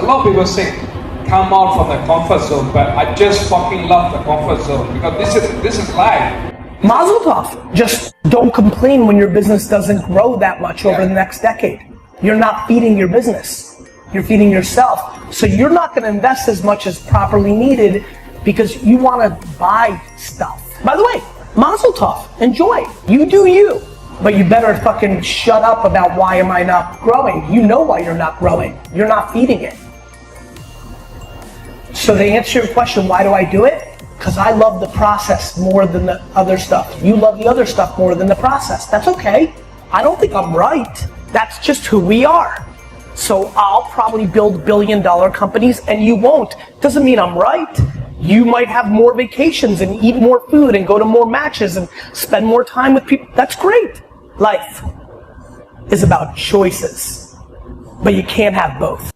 lot of people say, come out from the comfort zone, but I just fucking love the comfort zone because this is life. Mazel tov. Just don't complain when your business doesn't grow that much over the next decade. You're not feeding your business. You're feeding yourself. So you're not going to invest as much as properly needed because you want to buy stuff. By the way, mazel tov. Enjoy. You do you. But you better fucking shut up about why am I not growing. You know why you're not growing. You're not feeding it. So to answer your question, why do I do it? Because I love the process more than the other stuff. You love the other stuff more than the process. That's okay. I don't think I'm right. That's just who we are. So I'll probably build billion-dollar companies and you won't. Doesn't mean I'm right. You might have more vacations and eat more food and go to more matches and spend more time with people. That's great. Life is about choices, but you can't have both.